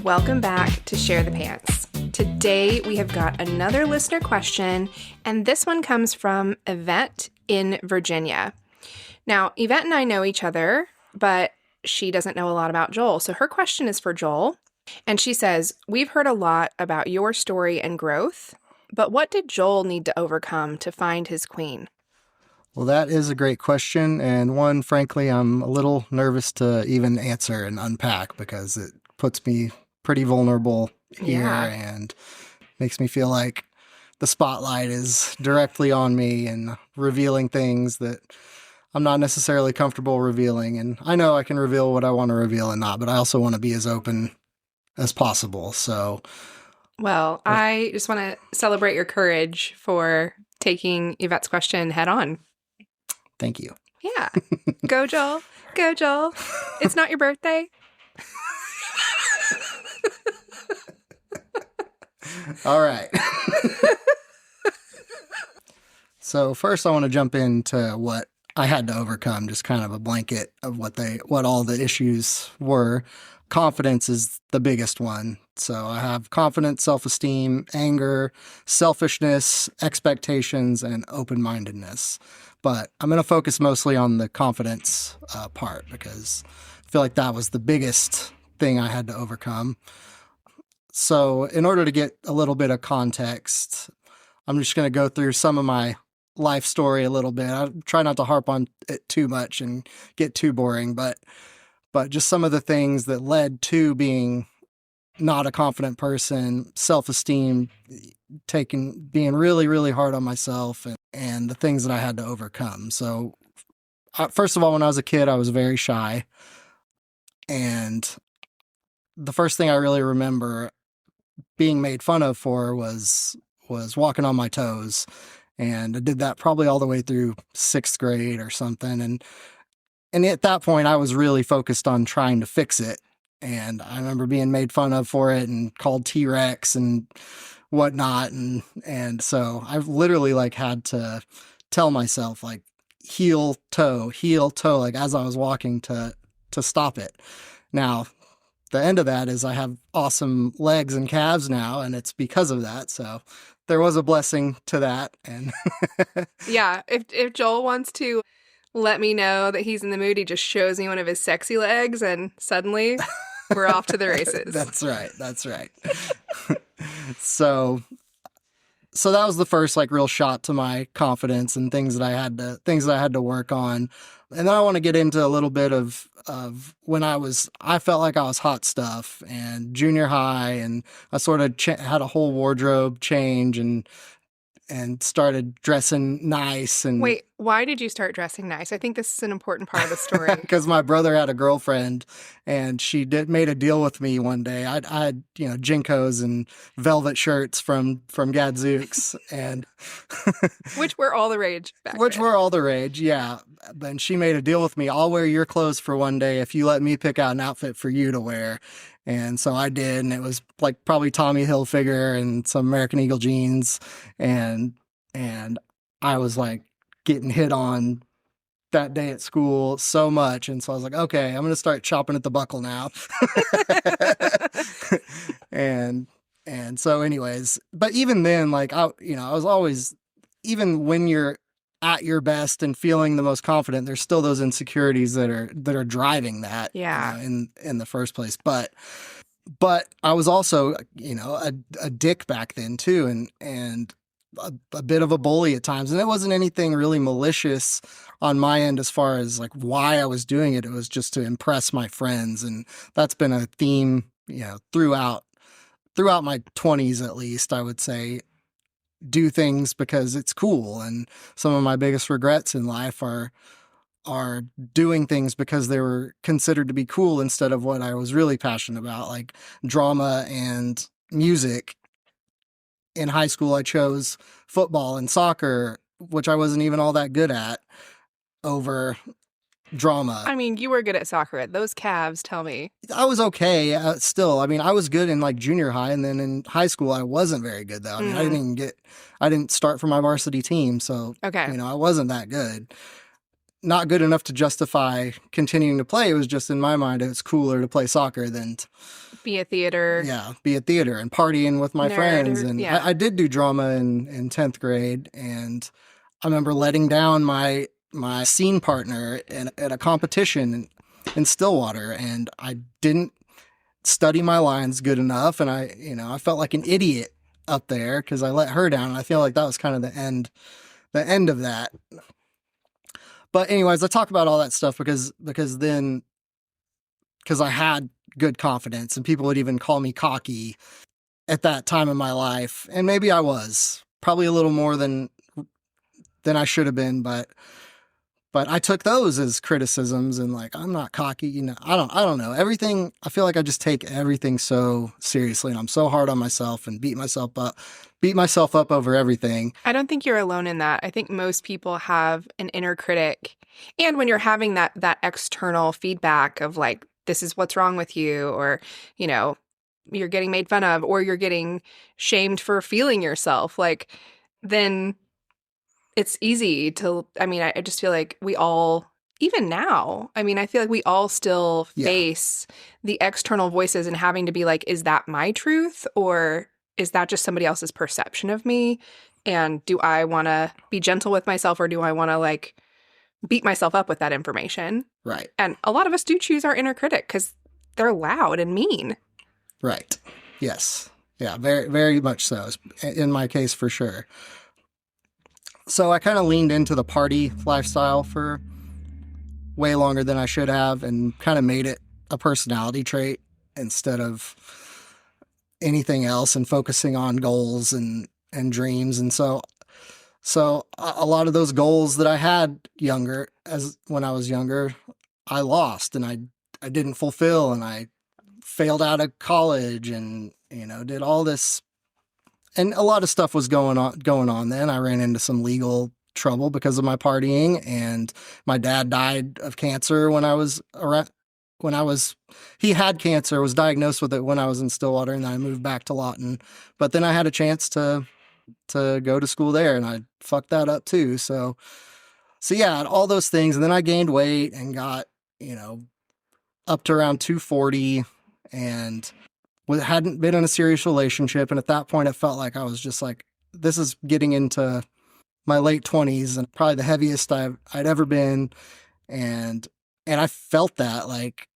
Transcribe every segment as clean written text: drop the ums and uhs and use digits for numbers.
Welcome back to Share the Pants. Today we have got another listener question, and this one comes from Yvette in Virginia. Now, Yvette and I know each other, but she doesn't know a lot about Joel. So her question is for Joel, and she says, we've heard a lot about your story and growth, but what did Joel need to overcome to find his queen? Well, that is a great question, and one, frankly, I'm a little nervous to even answer and unpack because it puts me pretty vulnerable here and makes me feel like the spotlight is directly on me and revealing things that I'm not necessarily comfortable revealing. And I know I can reveal what I want to reveal and not, but I also want to be as open as possible. So, well, I just want to celebrate your courage for taking Yvette's question head on. Thank you. Yeah. Go, Joel. Go, Joel. It's not your birthday. All right. So first I want to jump into what I had to overcome, just kind of a blanket of what all the issues were. Confidence is the biggest one. So I have confidence, self-esteem, anger, selfishness, expectations, and open-mindedness. But I'm going to focus mostly on the confidence part because I feel like that was the biggest thing I had to overcome. So in order to get a little bit of context, I'm just going to go through some of my life story a little bit. I try not to harp on it too much and get too boring, but just some of the things that led to being not a confident person, self-esteem, being really, really hard on myself and the things that I had to overcome. So first of all, when I was a kid, I was very shy. And the first thing I really remember being made fun of for was walking on my toes. And I did that probably all the way through 6th grade or something. And at that point, I was really focused on trying to fix it. And I remember being made fun of for it and called T-Rex and whatnot. And so I've literally had to tell myself heel toe, like as I was walking to stop it. Now, the end of that is I have awesome legs and calves now, and it's because of that. So there was a blessing to that. And yeah, if Joel wants to let me know that he's in the mood, he just shows me one of his sexy legs, and suddenly we're off to the races. That's right. So that was the first real shot to my confidence and things that I had to work on. And then I want to get into a little bit of when I felt like I was hot stuff and junior high, and I sort of had a whole wardrobe change and started dressing nice. And wait, why did you start dressing nice? I think this is an important part of the story. Because my brother had a girlfriend, and she made a deal with me one day. I had Jinkos and velvet shirts from Gadzooks, and which were all the rage back which then. were all the rage, yeah. And she made a deal with me. I'll wear your clothes for one day if you let me pick out an outfit for you to wear. And so I did, and it was probably Tommy Hilfiger and some American Eagle jeans, and I was getting hit on that day at school so much, and so I was like, okay, I'm gonna start chopping at the buckle now. and so anyways, but even then, I was always, even when you're at your best and feeling the most confident, there's still those insecurities that are driving that, in the first place. But I was also, a dick back then too, and a bit of a bully at times. And it wasn't anything really malicious on my end as far as why I was doing it. It was just to impress my friends. And that's been a theme, throughout my 20s, at least, I would say. Do things because it's cool. And some of my biggest regrets in life are doing things because they were considered to be cool instead of what I was really passionate about, like drama and music. In high school, I chose football and soccer, which I wasn't even all that good at, over drama. I mean, you were good at soccer. Those calves tell me. I was okay still. I mean, I was good in junior high, and then in high school, I wasn't very good though. I mean, I didn't start for my varsity team, so okay. I wasn't that good. not good enough to justify continuing to play. It was just in my mind, it's cooler to play soccer than Be a theater be at theater and partying with my nerd friends. or And yeah. I did do drama in 10th grade. And I remember letting down my scene partner at a competition in Stillwater. And I didn't study my lines good enough. And I felt like an idiot up there because I let her down. And I feel like that was kind of the end of that. But anyways, I talk about all that stuff because I had good confidence and people would even call me cocky at that time in my life. And maybe I was probably a little more than I should have been, but I took those as criticisms and like, I'm not cocky, I don't know. Everything, I feel like I just take everything so seriously and I'm so hard on myself and beat myself up over everything. I don't think you're alone in that. I think most people have an inner critic. And when you're having that external feedback of like, this is what's wrong with you, or, you're getting made fun of, or you're getting shamed for feeling yourself, like, then it's easy to, I just feel like we all, even now, I feel like we all still face the external voices and having to be like, is that my truth? Or is that just somebody else's perception of me? And do I want to be gentle with myself, or do I want to like beat myself up with that information? Right. And a lot of us do choose our inner critic because they're loud and mean. Right. Yes. Yeah, very, very much so. In my case, for sure. So I kind of leaned into the party lifestyle for way longer than I should have and kind of made it a personality trait instead of anything else and focusing on goals and dreams. And so a lot of those goals that I had when I was younger, I lost and I didn't fulfill, and I failed out of college and, did all this. And a lot of stuff was going on then. I ran into some legal trouble because of my partying, and my dad died of cancer he had cancer, was diagnosed with it when I was in Stillwater, and I moved back to Lawton. But then I had a chance to go to school there, and I fucked that up too. So yeah, all those things. And then I gained weight and got, up to around 240 and hadn't been in a serious relationship. And at that point, it felt like I was just like, this is getting into my late 20s and probably the heaviest I'd ever been. And I felt that, like,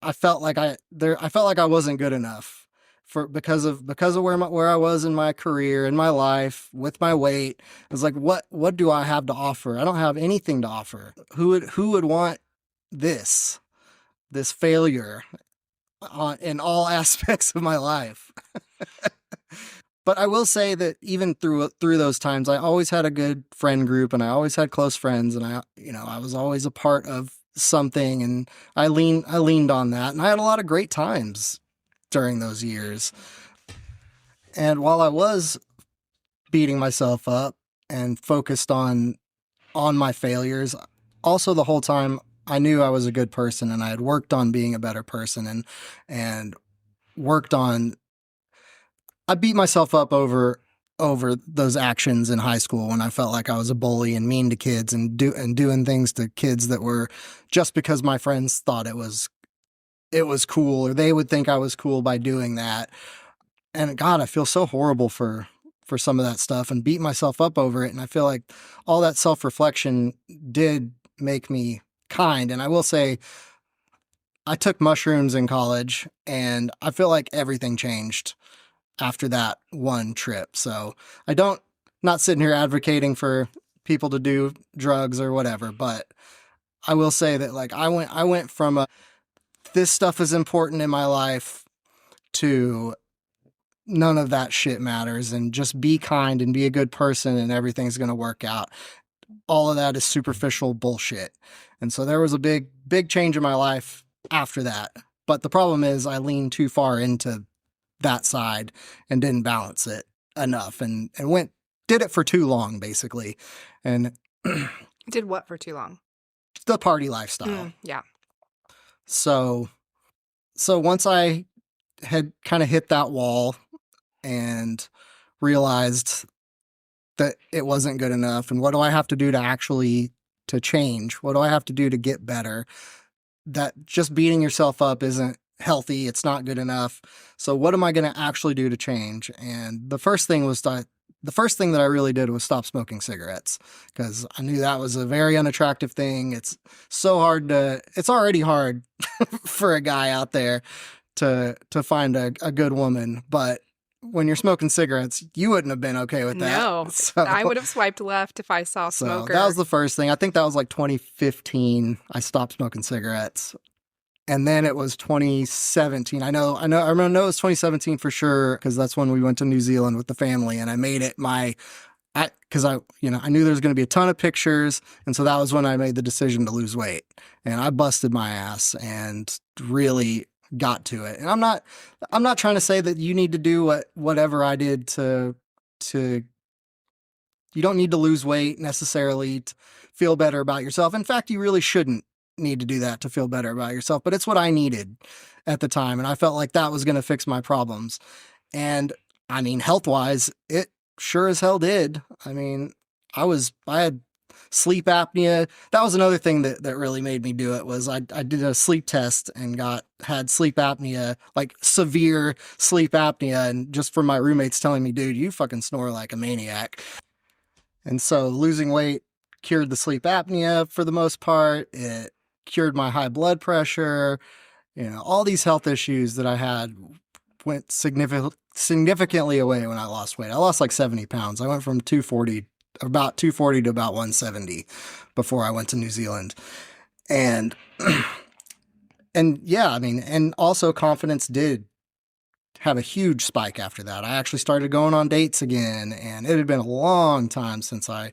I felt like I wasn't good enough because of where I was in my career, in my life, with my weight. It was like, what do I have to offer? I don't have anything to offer. Who would want this failure in all aspects of my life? But I will say that even through those times, I always had a good friend group, and I always had close friends, and I was always a part of something, and I leaned on that, and I had a lot of great times during those years. And while I was beating myself up and focused on my failures, also the whole time I knew I was a good person, and I had worked on being a better person, and worked on. I beat myself up over those actions in high school when I felt like I was a bully and mean to kids and doing things to kids that were just because my friends thought it was cool, or they would think I was cool by doing that. And God, I feel so horrible for some of that stuff and beat myself up over it. And I feel like all that self-reflection did make me kind. And I will say, I took mushrooms in college, and I feel like everything changed after that one trip. So not sitting here advocating for people to do drugs or whatever, but I will say that, like, I went from this stuff is important in my life to none of that shit matters, and just be kind and be a good person and everything's going to work out. All of that is superficial bullshit. And so there was a big change in my life after that. But the problem is I leaned too far into that side and didn't balance it enough, and did it for too long, basically. And Did what for too long? The party lifestyle. Yeah. So once I had kind of hit that wall and realized that it wasn't good enough, and what do I have to do to actually to change? What do I have to do to get better? That just beating yourself up isn't healthy. It's not good enough. So what am I going to actually do to change? And the first thing that I really did was stop smoking cigarettes, because I knew that was a very unattractive thing. It's already hard for a guy out there to find a good woman, but when you're smoking cigarettes, you wouldn't have been okay with that. No, So, I would have swiped left if I saw a so smoker. that was the first thing. I think that was like 2015. I stopped smoking cigarettes. And then it was 2017. I know it was 2017 for sure, because that's when we went to New Zealand with the family, and I made it because I knew there was going to be a ton of pictures. And so that was when I made the decision to lose weight, and I busted my ass and really got to it. And I'm not trying to say that you need to do whatever I did to you don't need to lose weight necessarily to feel better about yourself. In fact, you really shouldn't need to do that to feel better about yourself, but it's what I needed at the time, and I felt like that was going to fix my problems. And I mean, health-wise, it sure as hell did. I mean, I had sleep apnea. That was another thing that really made me do it. Was I did a sleep test and had sleep apnea, like severe sleep apnea, and just from my roommates telling me, dude, you fucking snore like a maniac. And so losing weight cured the sleep apnea for the most part. It cured my high blood pressure. All these health issues that I had went significantly away when I lost weight. I lost like 70 pounds. I went from about 240 to about 170 before I went to New Zealand. And yeah, I mean, and also confidence did have a huge spike after that. I actually started going on dates again, and it had been a long time since I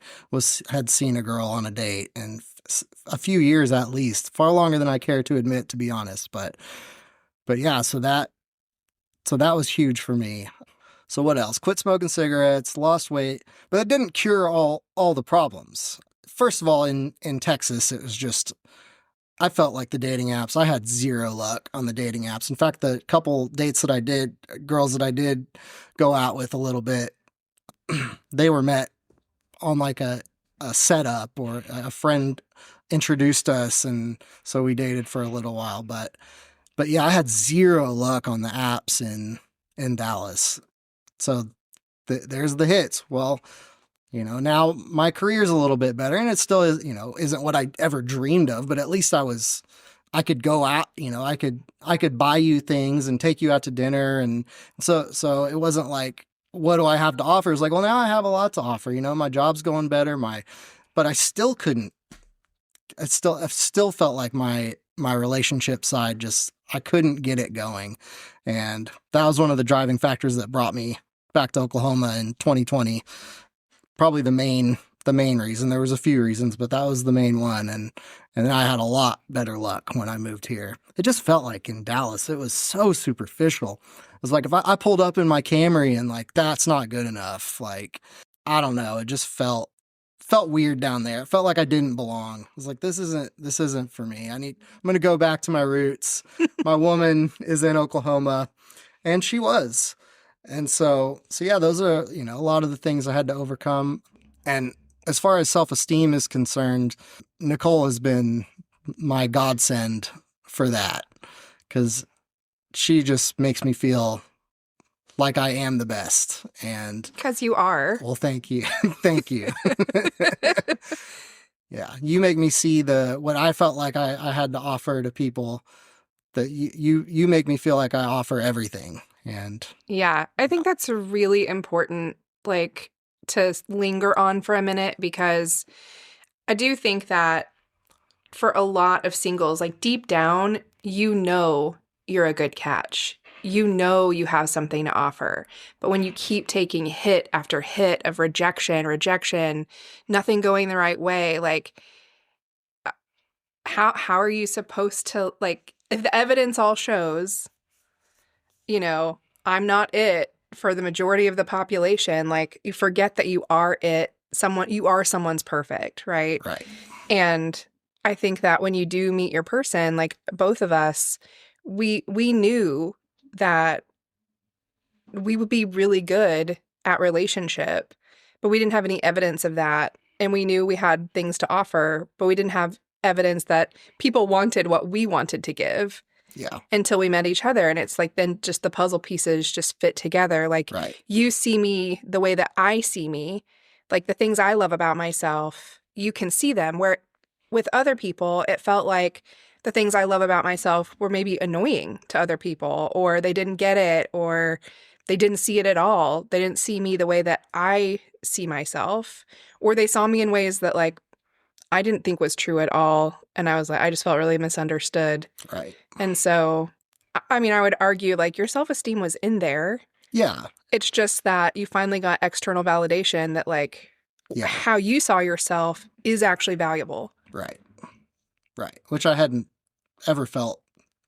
had seen a girl on a date, and a few years at least, far longer than I care to admit, to be honest. But yeah, so that was huge for me. So what else? Quit smoking cigarettes, lost weight, but that didn't cure all the problems. First of all, in Texas, it was just, I felt like the dating apps, I had zero luck on the dating apps. In fact, the couple dates that I did, girls that I did go out with a little bit, they were met on like a setup, or a friend introduced us, and so we dated for a little while. But yeah, I had zero luck on the apps in Dallas. So there's the hits. Well, now my career's a little bit better, and it still is, isn't what I ever dreamed of, but at least I could go out, I could buy you things and take you out to dinner. And so it wasn't like, what do I have to offer? It's like, well, now I have a lot to offer, my job's going better, but I still couldn't, I still felt like my relationship side, I couldn't get it going. And that was one of the driving factors that brought me back to Oklahoma in 2020. Probably the main reason. There was a few reasons, but that was the main one. And then I had a lot better luck when I moved here. It just felt like in Dallas, it was so superficial. It was like, if I pulled up in my Camry and like, that's not good enough. Like, I don't know. It just felt weird down there. It felt like I didn't belong. I was like, this isn't for me. I'm going to go back to my roots. My woman is in Oklahoma, and she was. And so yeah, those are, a lot of the things I had to overcome. And as far as self-esteem is concerned, Nicole has been my godsend for that, because she just makes me feel like I am the best. And because you are. Well, thank you. Thank you. Yeah. You make me see what I felt like I had to offer to people, that you make me feel like I offer everything. And yeah, I think that's really important, like, to linger on for a minute, because I do think that for a lot of singles, like, deep down, you're a good catch. You have something to offer. But when you keep taking hit after hit of rejection, nothing going the right way, like, how are you supposed to, like, if the evidence all shows, I'm not it for the majority of the population, like, you forget that you are it. You are someone's perfect, right? Right. And I think that when you do meet your person, like both of us, we knew that we would be really good at relationship, but we didn't have any evidence of that and we knew we had things to offer, but we didn't have evidence that people wanted what we wanted to give Yeah. until we met each other. And it's like then just the puzzle pieces just fit together. Like Right. you see me the way that I see me, like the things I love about myself, you can see them. Where with other people, it felt like the things I love about myself were maybe annoying to other people, or they didn't get it, or they didn't see it at all. They didn't see me the way that I see myself, or they saw me in ways that like I didn't think was true at all. And I was like, I just felt really misunderstood. Right. And so, I mean, I would argue like your self-esteem was in there. Yeah. It's just that you finally got external validation that like how you saw yourself is actually valuable. Right. Right. Which I hadn't ever felt.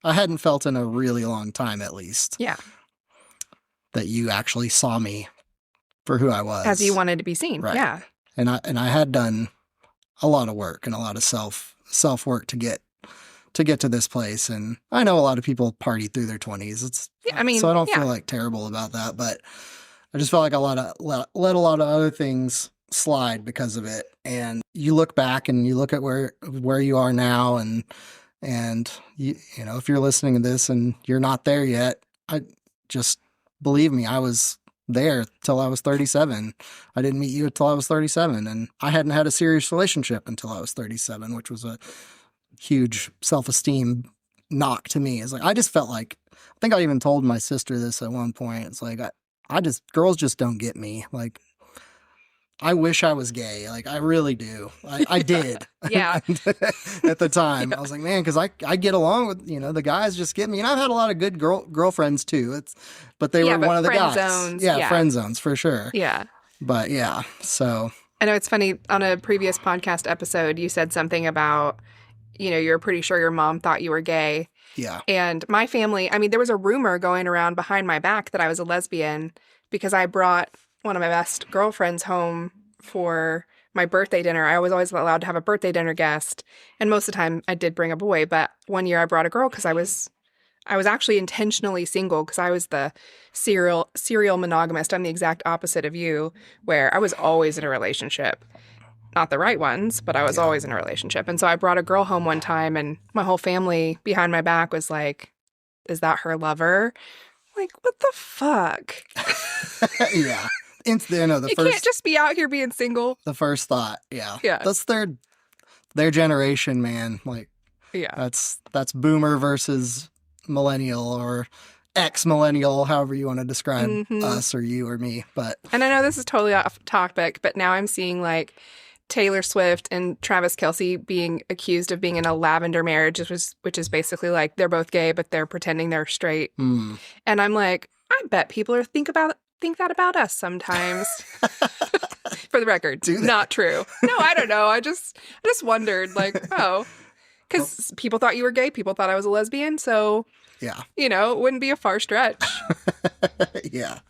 I hadn't felt in a really long time, at least. Yeah. That you actually saw me for who I was. As you wanted to be seen. Right. Yeah. And I had done a lot of work and a lot of self work to get to this place. And I know a lot of people party through their 20s. So I don't feel like terrible about that, but I just felt like let a lot of other things slide because of it. And you look back and you look at where you are now, and you know, if you're listening to this and you're not there yet, I just believe me, I was there till I was 37. I didn't meet you until I was 37, and I hadn't had a serious relationship until I was 37, which was a huge self-esteem knock to me. It's like I just felt like, I think I even told my sister this at one point. It's like girls just don't get me. Like I wish I was gay. Like I really do. I did. Yeah. At the time, I was like, man, because I get along with, you know, the guys just get me, and I've had a lot of good girlfriends too. But they were one of the guys. Zones, yeah, friend zones for sure. Yeah. But yeah, so I know it's funny. On a previous podcast episode, you said something about, you know, you're pretty sure your mom thought you were gay. Yeah. And my family, I mean, there was a rumor going around behind my back that I was a lesbian because I brought one of my best girlfriends home for my birthday dinner. I was always allowed to have a birthday dinner guest. And most of the time I did bring a boy. But one year I brought a girl because I was actually intentionally single because I was the serial monogamist. I'm the exact opposite of you, where I was always in a relationship. Not the right ones, but I was always in a relationship. And so I brought a girl home one time, and my whole family behind my back was like, is that her lover? I'm like, what the fuck? Yeah. You can't just be out here being single. The first thought, yeah. That's their generation, man. Like, yeah, that's boomer versus millennial or ex-millennial, however you want to describe us or you or me. And I know this is totally off topic, but now I'm seeing like Taylor Swift and Travis Kelce being accused of being in a lavender marriage, which is basically like they're both gay, but they're pretending they're straight. And I'm like, I bet people think that about us sometimes. For the record, not true. No, I don't know. I just wondered, like, because people thought you were gay. People thought I was a lesbian. So, you know, it wouldn't be a far stretch. Yeah.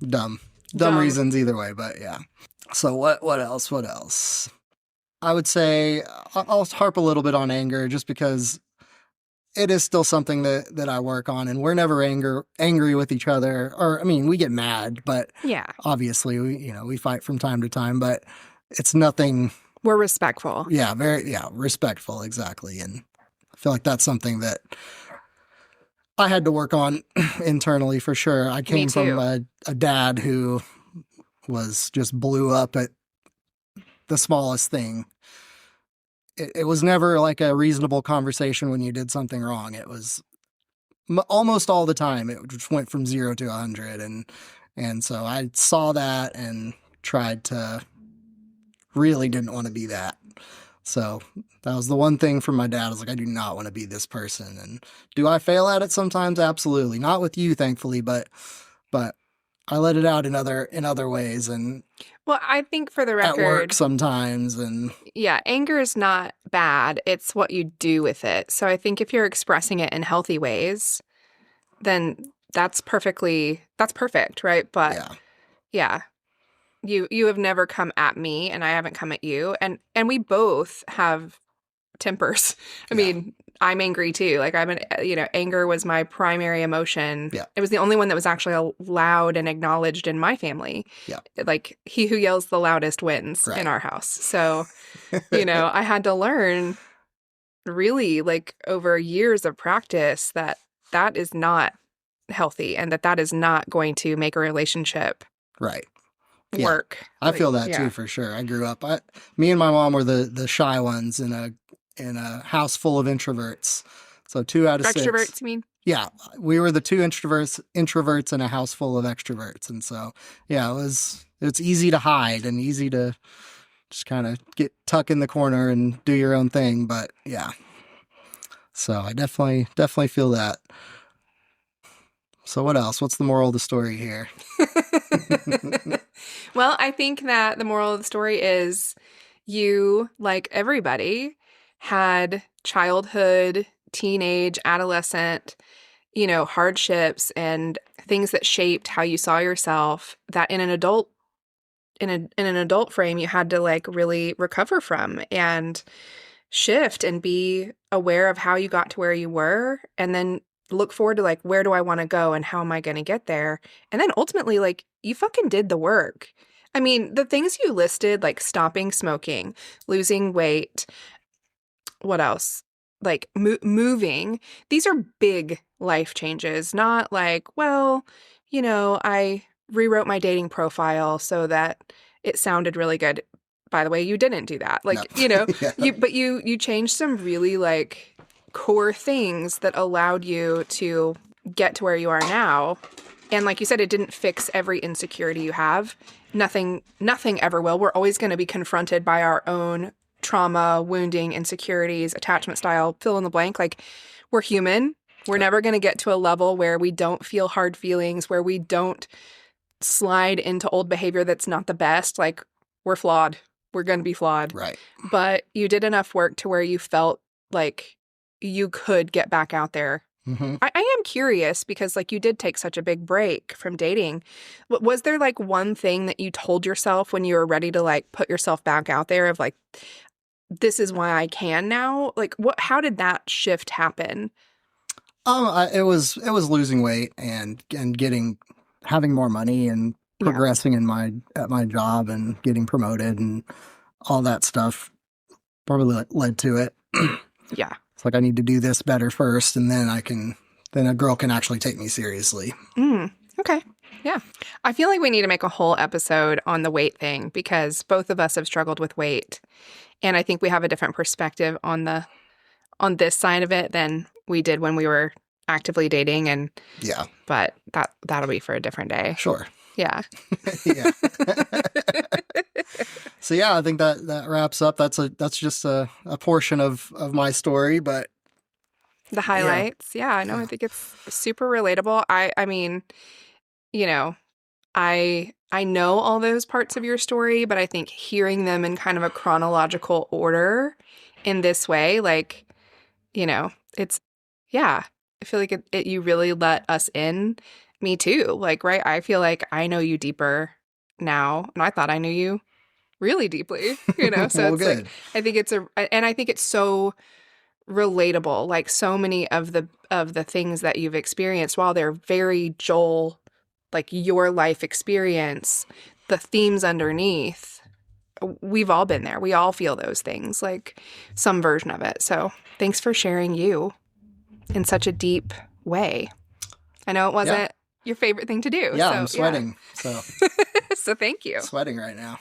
Dumb reasons either way, but yeah. So what else? I would say I'll harp a little bit on anger just because it is still something that I work on, and we're never angry with each other. Or, I mean, we get mad, but obviously we fight from time to time, but it's nothing. We're respectful. Yeah, respectful, exactly. And I feel like that's something that I had to work on internally for sure. I came from a dad who was just blew up at the smallest thing. It was never like a reasonable conversation when you did something wrong. It was almost all the time. It just went from 0 to 100. And so I saw that and really didn't want to be that. So that was the one thing from my dad. I was like, I do not want to be this person. And do I fail at it sometimes? Absolutely. Not with you, thankfully, but I let it out in other ways. And well, I think for the record, at work sometimes, and anger is not bad. It's what you do with it. So I think if you're expressing it in healthy ways, then that's perfect, right? But you have never come at me, and I haven't come at you, and we both have tempers. I mean, I'm angry too. Like anger was my primary emotion. Yeah. It was the only one that was actually allowed and acknowledged in my family. Yeah. Like he who yells the loudest wins in our house. So, I had to learn really like over years of practice that is not healthy and that is not going to make a relationship work. I feel that too, for sure. I grew up, me and my mom were the shy ones in a house full of introverts. So 2 out of 6. Extroverts, you mean? Yeah, we were the 2 introverts in a house full of extroverts. And so, it's easy to hide and easy to just kind of tuck in the corner and do your own thing. But yeah, so I definitely feel that. So what else? What's the moral of the story here? Well, I think that the moral of the story is you, like everybody, had childhood, teenage, adolescent, hardships and things that shaped how you saw yourself that in an adult frame you had to like really recover from and shift and be aware of how you got to where you were, and then look forward to like, where do I want to go and how am I going to get there? And then ultimately, like, you fucking did the work. I mean, the things you listed, like stopping smoking, losing weight, what else? Like moving. These are big life changes, not like, well, I rewrote my dating profile so that it sounded really good. By the way, you didn't do that. Like, No. you changed some really like core things that allowed you to get to where you are now. And like you said, it didn't fix every insecurity you have. Nothing ever will. We're always going to be confronted by our own trauma, wounding, insecurities, attachment style, fill in the blank. Like, we're human. We're never going to get to a level where we don't feel hard feelings, where we don't slide into old behavior that's not the best. Like, we're flawed. We're going to be flawed. Right. But you did enough work to where you felt like you could get back out there. Mm-hmm. I am curious because like you did take such a big break from dating. Was there like one thing that you told yourself when you were ready to like put yourself back out there of like, this is why I can now? Like how did that shift happen? It was losing weight and having more money and progressing at my job and getting promoted and all that stuff probably led to it. Yeah. It's like I need to do this better first, and then a girl can actually take me seriously. Okay. Yeah. I feel like we need to make a whole episode on the weight thing because both of us have struggled with weight. And I think we have a different perspective on this side of it than we did when we were actively dating. And but that'll be for a different day. Sure. Yeah. Yeah. So yeah, I think that wraps up. That's just a portion of my story, but the highlights. Yeah, no, I think it's super relatable. I mean, I know all those parts of your story, but I think hearing them in kind of a chronological order in this way, like, it's I feel like you really let us in. Me too. Like, right? I feel like I know you deeper now, and I thought I knew you really deeply, So Well, it's good. like, I think it's so relatable. Like so many of the things that you've experienced, while they're very Joel, like your life experience, the themes underneath, we've all been there. We all feel those things, like some version of it. So thanks for sharing you in such a deep way. I know it wasn't your favorite thing to do. Yeah, so, I'm sweating. So so thank you. Sweating right now.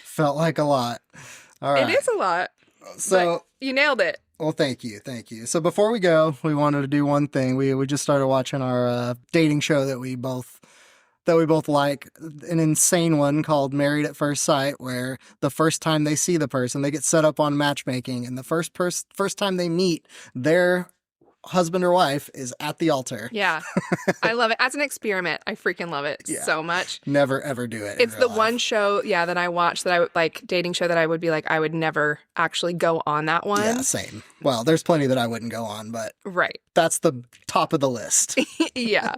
Felt like a lot. All right. It is a lot. So you nailed it. Well, thank you. So before we go, we wanted to do one thing. We just started watching our dating show that we both like, an insane one called Married at First Sight, where the first time they see the person, they get set up on matchmaking, and the first time they meet, their husband or wife is at the altar. Yeah. I love it. As an experiment, I freaking love it so much. Never, ever do it. It's the one show, that I watched that I would like, dating show that I would be like, I would never actually go on that one. Yeah, same. Well, there's plenty that I wouldn't go on, but right. That's the top of the list. Yeah.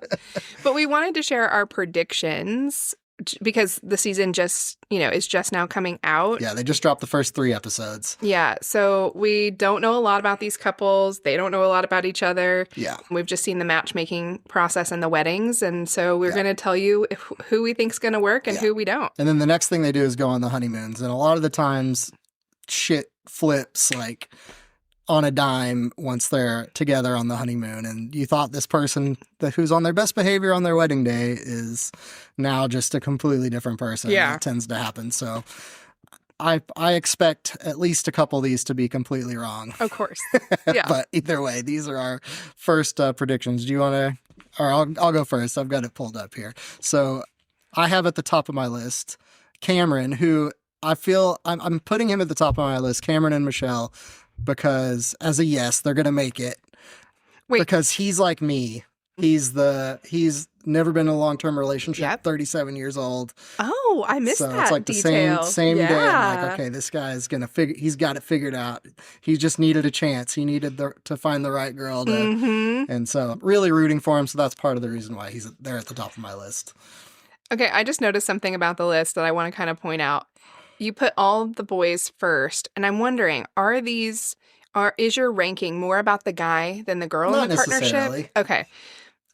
But we wanted to share our predictions because the season just, is just now coming out. Yeah, they just dropped the first 3 episodes. Yeah, so we don't know a lot about these couples. They don't know a lot about each other. Yeah. We've just seen the matchmaking process and the weddings, and so we're going to tell you who we think's going to work and who we don't. And then the next thing they do is go on the honeymoons, and a lot of the times shit flips like on a dime once they're together on the honeymoon, and you thought this person who's on their best behavior on their wedding day is now just a completely different person. Yeah. That tends to happen. So I expect at least a couple of these to be completely wrong. Of course. Yeah. But either way, these are our first predictions. Do you want to, or I'll go first. I've got it pulled up here. So I have at the top of my list Cameron, who I feel I'm putting him at the top of my list, Cameron and Michelle, because as a yes, they're going to make it. Wait. Because he's like me. He's never been in a long-term relationship, 37 years old. Oh, I missed that So it's like detail. the same day. I'm like, okay, this guy's going to he's got it figured out. He just needed a chance. He needed to find the right girl. And so I'm really rooting for him. So that's part of the reason why he's there at the top of my list. Okay, I just noticed something about the list that I want to kind of point out. You put all the boys first, and I'm wondering, is your ranking more about the guy than the girl Not in the partnership? necessarily. Okay.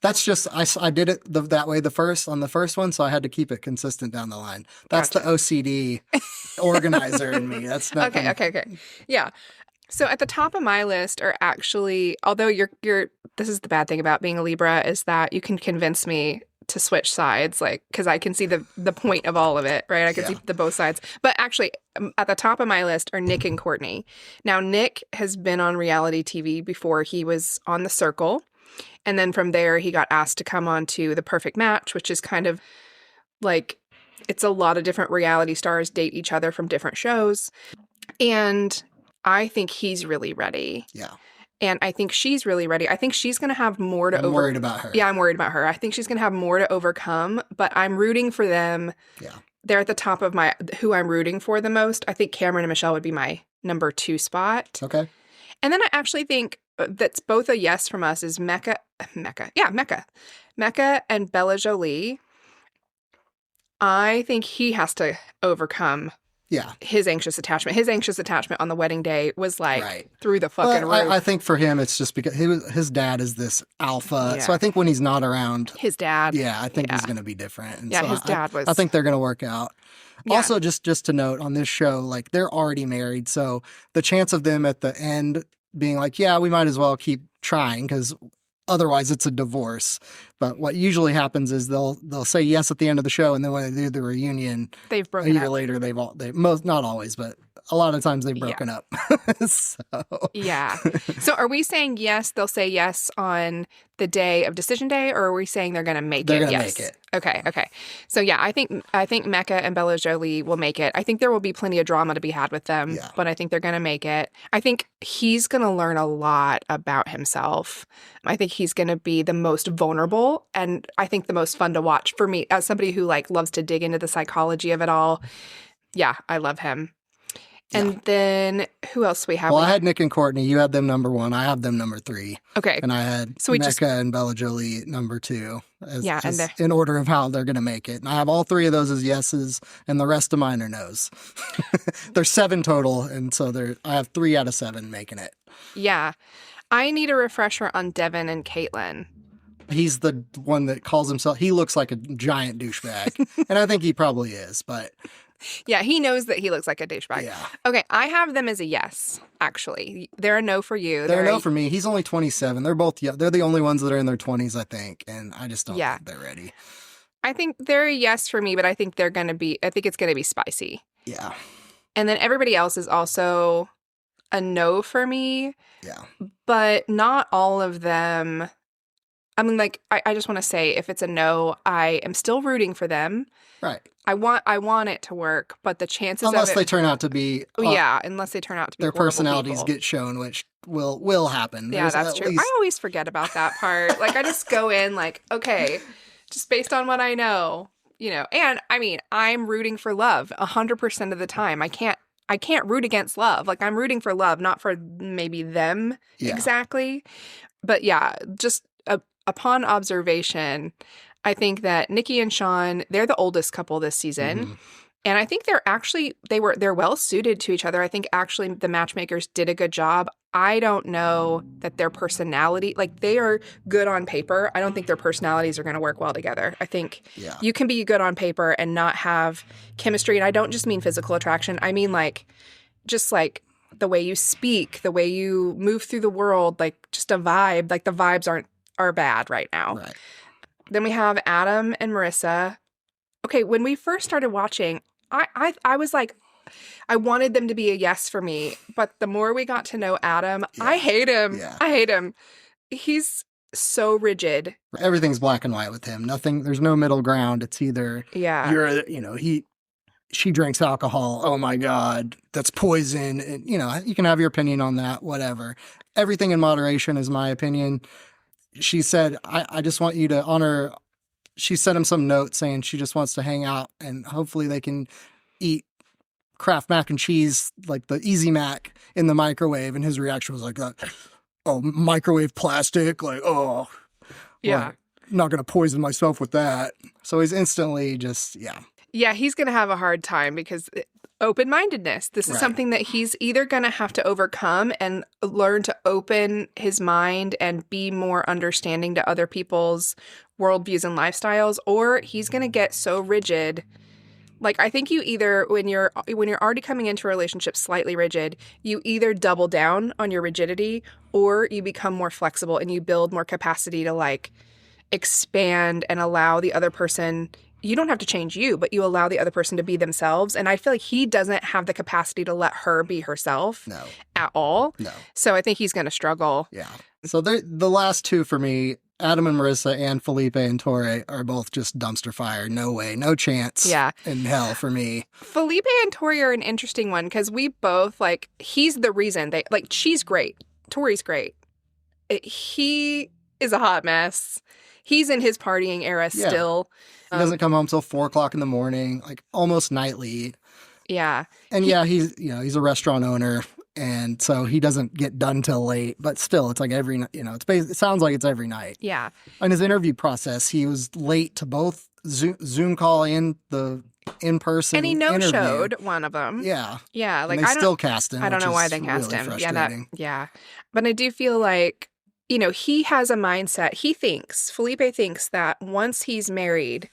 That's just, I did it that way on the first one, so I had to keep it consistent down the line. That's Gotcha. the OCD organizer in me. That's not Okay. Yeah. So at the top of my list are actually, although this is the bad thing about being a Libra, is that you can convince me to switch sides, like, because I can see the point of all of it, right? I can see the both sides. But actually, at the top of my list are Nick and Courtney. Now, Nick has been on reality TV before. He was on The Circle. And then from there, he got asked to come on to The Perfect Match, which is kind of like, it's a lot of different reality stars date each other from different shows. And I think he's really ready. Yeah. And I think she's really ready. I think she's going to have more to I'm worried about her. Yeah, I'm worried about her. I think she's going to have more to overcome, but I'm rooting for them. Yeah. They're at the top of who I'm rooting for the most. I think Cameron and Michelle would be my number 2 spot. Okay. And then I actually think that's both a yes from us is Mecca and Bella Jolie. I think he has to overcome his anxious attachment. His anxious attachment on the wedding day was like through the fucking roof. I think for him, it's just because his dad is this alpha. Yeah. So I think when he's not around his dad, I think he's going to be different. And yeah, so his dad was. I think they're going to work out. Yeah. Also, just to note on this show, like they're already married, so the chance of them at the end being like, yeah, we might as well keep trying because otherwise it's a divorce. But what usually happens is they'll say yes at the end of the show, and then when they do the reunion, they've broken a year up. later, not always, but a lot of times they've broken up. Yeah. So are we saying yes, they'll say yes on the day of decision day, or are we saying they're going to make it? They're going to yes. make it. Okay. So yeah, I think Mecca and Bella Jolie will make it. I think there will be plenty of drama to be had with them, but I think they're going to make it. I think he's going to learn a lot about himself. I think he's going to be the most vulnerable, and I think the most fun to watch for me as somebody who like loves to dig into the psychology of it all. Yeah, I love him. And then who else we have? Well, I had Nick and Courtney. You had them number 1. I have them number 3. Okay. And I had Mecca and Bella Jolie number 2. In order of how they're going to make it. And I have all 3 of those as yeses, and the rest of mine are nos. There's 7 total, and so I have 3 out of 7 making it. Yeah. I need a refresher on Devin and Caitlin. He's the one that calls himself, he looks like a giant douchebag. And I think he probably is, but... Yeah, he knows that he looks like a douchebag. Yeah. Okay, I have them as a yes, actually. They're a no for you. They're a no for me. He's only 27. They're both, they're the only ones that are in their 20s, I think. And I just don't think they're ready. I think they're a yes for me, but I think it's going to be spicy. Yeah. And then everybody else is also a no for me. Yeah. But not all of them. I mean, like, I just want to say, if it's a no, I am still rooting for them. Right. I want it to work, but the chances unless they turn out to be unless they turn out to be their personalities people. Get shown, which will happen. Yeah, that's true. I always forget about that part. Like I just go in like, okay, just based on what I know, and I mean, I'm rooting for love 100% of the time. I can't root against love. Like I'm rooting for love, not for maybe them exactly. But yeah, just upon observation, I think that Nikki and Sean, they're the oldest couple this season. And I think they're well suited to each other. I think actually the matchmakers did a good job. I don't know that their personality, like they are good on paper. I don't think their personalities are going to work well together. I think you can be good on paper and not have chemistry. And I don't just mean physical attraction. I mean just the way you speak, the way you move through the world, like just a vibe. Like the vibes are bad right now. Right. Then we have Adam and Marissa. Okay, when we first started watching, I was like, I wanted them to be a yes for me. But the more we got to know Adam, I hate him. Yeah. I hate him. He's so rigid. Everything's black and white with him. There's no middle ground. It's either she drinks alcohol. Oh my God, that's poison. And, you can have your opinion on that, whatever. Everything in moderation is my opinion. She said, I just want you to honor. She sent him some note saying she just wants to hang out and hopefully they can eat Kraft mac and cheese, like the Easy Mac in the microwave. And his reaction was like, oh, microwave plastic. Like, oh, yeah, well, I'm not going to poison myself with that. So he's instantly just, Yeah, he's going to have a hard time because open-mindedness. This is something that he's either going to have to overcome and learn to open his mind and be more understanding to other people's worldviews and lifestyles, or he's going to get so rigid. Like, I think you either, when you're already coming into a relationship slightly rigid, you either double down on your rigidity or you become more flexible and you build more capacity to like expand and allow the other person. You don't have to change you, but you allow the other person to be themselves. And I feel like he doesn't have the capacity to let her be herself at all. No. So I think he's going to struggle. Yeah. So the last two for me, Adam and Marissa and Felipe and Torre, are both just dumpster fire. No way, no chance in hell for me. Felipe and Torre are an interesting one because we both, like, he's the reason she's great. Torre's great. He is a hot mess. He's in his partying era still. He doesn't come home till 4 o'clock in the morning, like almost nightly. Yeah. And he's a restaurant owner. And so he doesn't get done till late, but still it's like every night, it sounds like it's every night. Yeah. In his interview process, he was late to both Zoom call and the in-person and he no-showed one of them. Yeah. Yeah. Like, and they still cast him. I don't know why they cast him. Yeah. But I do feel like, he has a mindset. Felipe thinks that once he's married,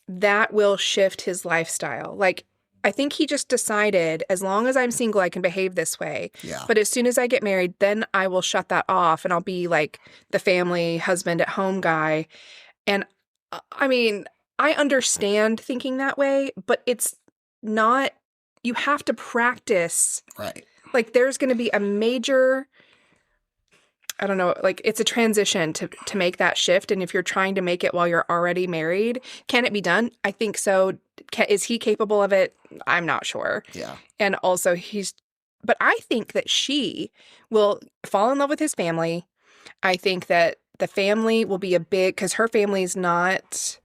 that will shift his lifestyle. Like, I think he just decided, as long as I'm single, I can behave this way. Yeah. But as soon as I get married, then I will shut that off and I'll be like the family husband at home guy. And I mean, I understand thinking that way, but it's not, you have to practice. Right. Like, there's going to be a major, I don't know, like, it's a transition to make that shift. And if you're trying to make it while you're already married, can it be done? I think so. Is he capable of it? I'm not sure. Yeah. And also but I think that she will fall in love with his family. I think that the family will be because her family's not,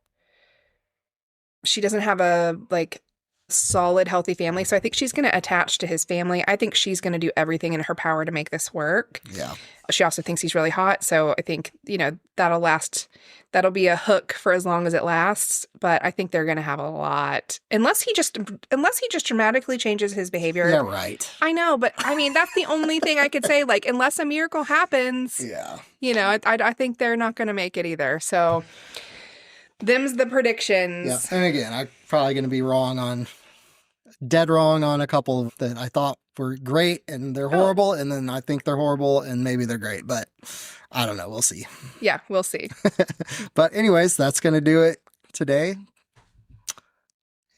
she doesn't have a like solid, healthy family. So I think she's going to attach to his family. I think she's going to do everything in her power to make this work. Yeah. She also thinks he's really hot. So I think, that'll last. That'll be a hook for as long as it lasts. But I think they're going to have a lot. Unless he just dramatically changes his behavior. Yeah, right. I know. But I mean, that's the only thing I could say. Like, unless a miracle happens. Yeah. I think they're not going to make it either. So them's the predictions. Yeah. And again, I'm probably going to be dead wrong on a couple that I thought were great and they're horrible. And then I think they're horrible and maybe they're great, but I don't know. We'll see. Yeah, we'll see. But anyways, that's going to do it today.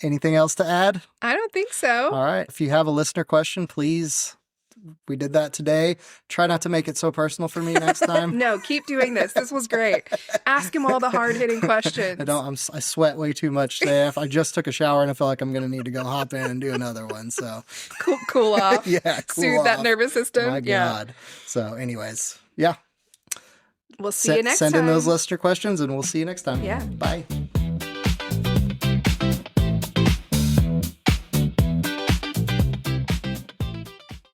Anything else to add? I don't think so. All right. If you have a listener question, please. We did that today. Try not to make it so personal for me next time. No, keep doing this. This was great. Ask him all the hard-hitting questions. I sweat way too much today. I just took a shower and I feel like I'm going to need to go hop in and do another one. So cool off. Yeah, soothe that nervous system. My God. So anyways, yeah. We'll see you next time. Send in those listener questions and we'll see you next time. Yeah. Bye.